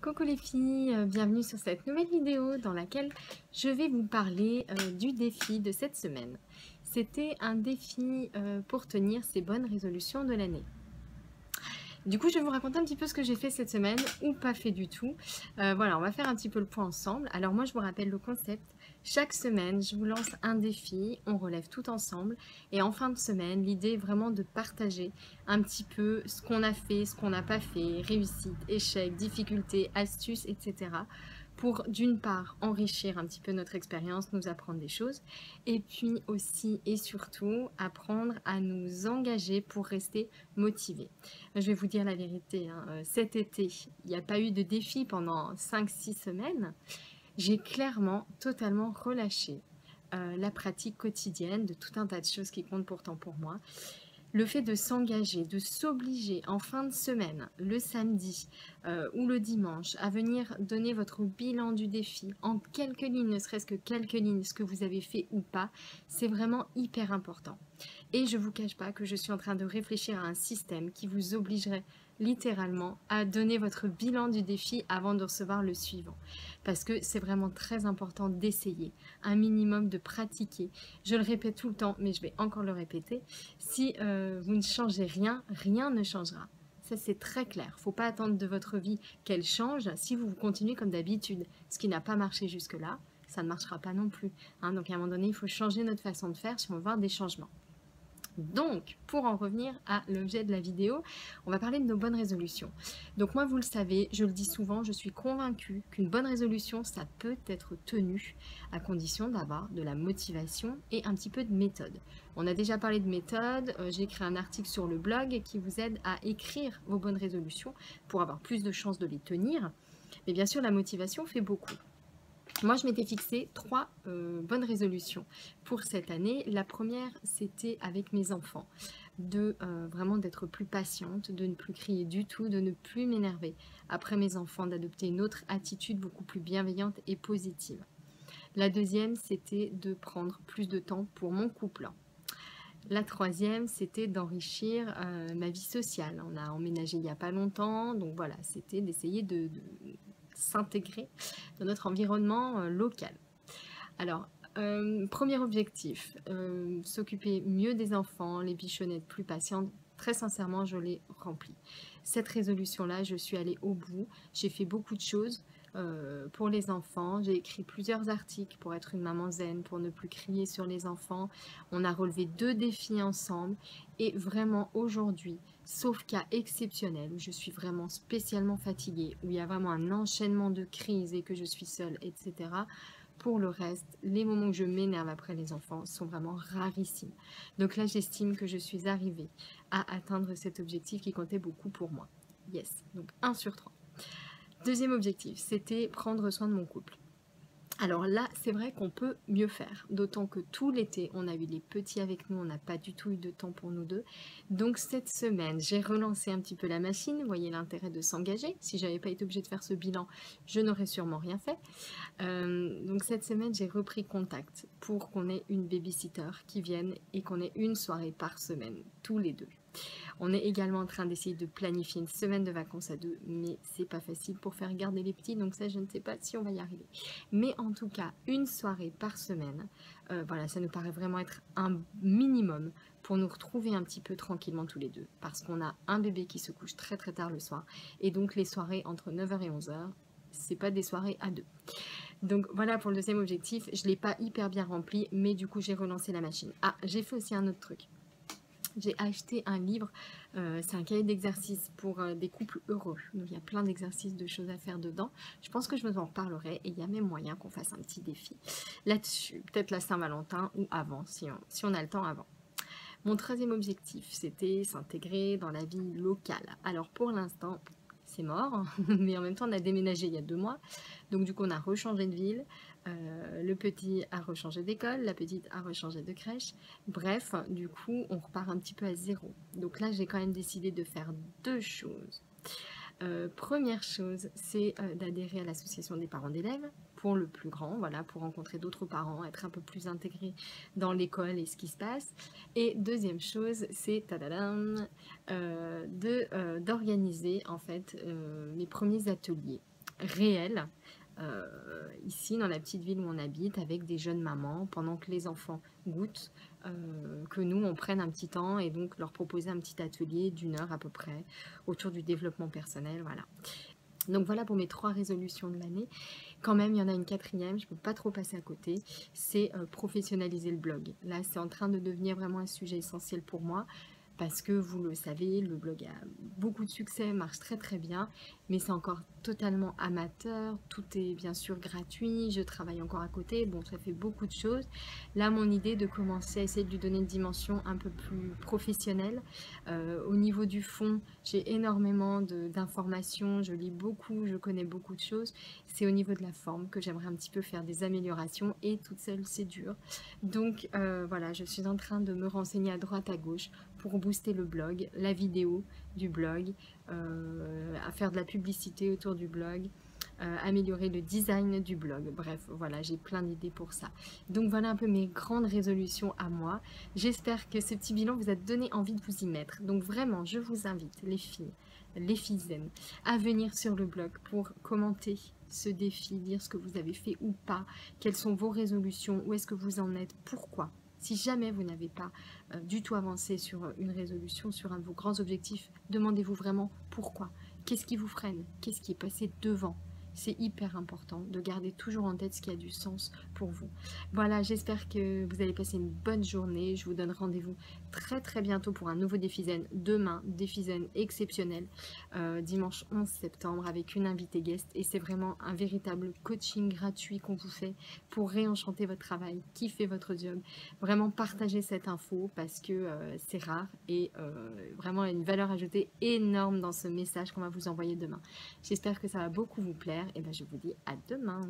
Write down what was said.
Coucou les filles, bienvenue sur cette nouvelle vidéo dans laquelle je vais vous parler du défi de cette semaine. C'était un défi pour tenir ses bonnes résolutions de l'année. Du coup, je vais vous raconter un petit peu ce que j'ai fait cette semaine ou pas fait du tout. Voilà, on va faire un petit peu le point ensemble. Alors moi, je vous rappelle le concept. Chaque semaine, je vous lance un défi, on relève tout ensemble. Et en fin de semaine, l'idée est vraiment de partager un petit peu ce qu'on a fait, ce qu'on n'a pas fait, réussite, échec, difficultés, astuces, etc. Pour d'une part enrichir un petit peu notre expérience, nous apprendre des choses, et puis aussi et surtout apprendre à nous engager pour rester motivés. Je vais vous dire la vérité, hein, cet été, il n'y a pas eu de défi pendant 5-6 semaines. J'ai clairement totalement relâché la pratique quotidienne de tout un tas de choses qui comptent pourtant pour moi. Le fait de s'engager, de s'obliger en fin de semaine, le samedi ou le dimanche, à venir donner votre bilan du défi en quelques lignes, ne serait-ce que quelques lignes, ce que vous avez fait ou pas, c'est vraiment hyper important. Et je ne vous cache pas que je suis en train de réfléchir à un système qui vous obligerait littéralement à donner votre bilan du défi avant de recevoir le suivant. Parce que c'est vraiment très important d'essayer, un minimum de pratiquer. Je le répète tout le temps, mais je vais encore le répéter. Si vous ne changez rien, rien ne changera. Ça, c'est très clair. Il ne faut pas attendre de votre vie qu'elle change si vous continuez comme d'habitude. Ce qui n'a pas marché jusque-là, ça ne marchera pas non plus. Hein. Donc, à un moment donné, il faut changer notre façon de faire si on veut voir des changements. Donc, pour en revenir à l'objet de la vidéo, on va parler de nos bonnes résolutions. Donc moi, vous le savez, je le dis souvent, je suis convaincue qu'une bonne résolution, ça peut être tenu à condition d'avoir de la motivation et un petit peu de méthode. On a déjà parlé de méthode, j'ai écrit un article sur le blog qui vous aide à écrire vos bonnes résolutions pour avoir plus de chances de les tenir. Mais bien sûr, la motivation fait beaucoup. Moi, je m'étais fixé 3 bonnes résolutions pour cette année. La première, c'était avec mes enfants, de vraiment d'être plus patiente, de ne plus crier du tout, de ne plus m'énerver après mes enfants, d'adopter une autre attitude beaucoup plus bienveillante et positive. La deuxième, c'était de prendre plus de temps pour mon couple. La troisième, c'était d'enrichir ma vie sociale. On a emménagé il n'y a pas longtemps, donc voilà, c'était d'essayer de s'intégrer dans notre environnement local. Alors, premier objectif, s'occuper mieux des enfants, les bichonnettes plus patientes. Très sincèrement, je l'ai rempli. Cette résolution-là, je suis allée au bout. J'ai fait beaucoup de choses pour les enfants. J'ai écrit plusieurs articles pour être une maman zen, pour ne plus crier sur les enfants. On a relevé 2 défis ensemble. Et vraiment, aujourd'hui, sauf cas exceptionnel, où je suis vraiment spécialement fatiguée, où il y a vraiment un enchaînement de crises et que je suis seule, etc., pour le reste, les moments où je m'énerve après les enfants sont vraiment rarissimes. Donc là, j'estime que je suis arrivée à atteindre cet objectif qui comptait beaucoup pour moi. Yes, donc 1 sur 3. Deuxième objectif, c'était prendre soin de mon couple. Alors là, c'est vrai qu'on peut mieux faire, d'autant que tout l'été, on a eu les petits avec nous, on n'a pas du tout eu de temps pour nous deux. Donc cette semaine, j'ai relancé un petit peu la machine, vous voyez l'intérêt de s'engager. Si j'avais pas été obligée de faire ce bilan, je n'aurais sûrement rien fait. Donc cette semaine, j'ai repris contact pour qu'on ait une babysitter qui vienne et qu'on ait une soirée par semaine, tous les deux. On est également en train d'essayer de planifier une semaine de vacances à 2, mais c'est pas facile pour faire garder les petits, donc ça, je ne sais pas si on va y arriver. Mais en tout cas, une soirée par semaine, voilà, ça nous paraît vraiment être un minimum pour nous retrouver un petit peu tranquillement tous les deux, parce qu'on a un bébé qui se couche très très tard le soir, et donc les soirées entre 9h et 11h, c'est pas des soirées à 2. Donc voilà pour le deuxième objectif, je ne l'ai pas hyper bien rempli, mais du coup j'ai relancé la machine. Ah, j'ai fait aussi un autre truc. J'ai acheté un livre, c'est un cahier d'exercices pour des couples heureux. Donc il y a plein d'exercices, de choses à faire dedans. Je pense que je vous en reparlerai et il y a même moyen qu'on fasse un petit défi là-dessus. Peut-être la Saint-Valentin ou avant, si on a le temps avant. Mon troisième objectif, c'était s'intégrer dans la vie locale. Alors pour l'instant, c'est mort, mais en même temps on a déménagé il y a 2 mois. Donc du coup on a rechangé de ville. Le petit a rechangé d'école, la petite a rechangé de crèche. Bref, du coup, on repart un petit peu à zéro. Donc là, j'ai quand même décidé de faire 2 choses. Première chose, c'est d'adhérer à l'association des parents d'élèves pour le plus grand, voilà, pour rencontrer d'autres parents, être un peu plus intégré dans l'école et ce qui se passe. Et deuxième chose, c'est d'organiser en fait mes premiers ateliers. réel, ici dans la petite ville où on habite, avec des jeunes mamans, pendant que les enfants goûtent, que nous on prenne un petit temps et donc leur proposer un petit atelier d'1 heure à peu près autour du développement personnel, voilà. Donc voilà pour mes 3 résolutions de l'année. Quand même, il y en a une quatrième, je ne peux pas trop passer à côté, c'est professionnaliser le blog. Là, c'est en train de devenir vraiment un sujet essentiel pour moi, parce que vous le savez, le blog a beaucoup de succès, marche très très bien, mais c'est encore totalement amateur, tout est bien sûr gratuit, je travaille encore à côté, bon, ça fait beaucoup de choses. Là, mon idée de commencer à essayer de lui donner une dimension un peu plus professionnelle. Au niveau du fond, j'ai énormément d'informations, je lis beaucoup, je connais beaucoup de choses. C'est au niveau de la forme que j'aimerais un petit peu faire des améliorations, et toute seule, c'est dur. Donc voilà, je suis en train de me renseigner à droite à gauche pour booster le blog, la vidéo du blog, à faire de la publicité autour du blog, améliorer le design du blog. Bref, voilà, j'ai plein d'idées pour ça. Donc voilà un peu mes grandes résolutions à moi. J'espère que ce petit bilan vous a donné envie de vous y mettre. Donc vraiment, je vous invite, les filles, les filles à venir sur le blog pour commenter ce défi, dire ce que vous avez fait ou pas, quelles sont vos résolutions, où est-ce que vous en êtes, pourquoi. Si jamais vous n'avez pas du tout avancé sur une résolution, sur un de vos grands objectifs, demandez-vous vraiment pourquoi. Qu'est-ce qui vous freine? Qu'est-ce qui est passé devant? C'est hyper important de garder toujours en tête ce qui a du sens pour vous. Voilà, j'espère que vous allez passer une bonne journée. Je vous donne rendez-vous très très bientôt pour un nouveau défi zen. Demain, défi zen exceptionnel, dimanche 11 septembre, avec une invitée guest. Et c'est vraiment un véritable coaching gratuit qu'on vous fait pour réenchanter votre travail, kiffer votre job. Vraiment partager cette info parce que c'est rare, et vraiment une valeur ajoutée énorme dans ce message qu'on va vous envoyer demain. J'espère que ça va beaucoup vous plaire, et ben je vous dis à demain.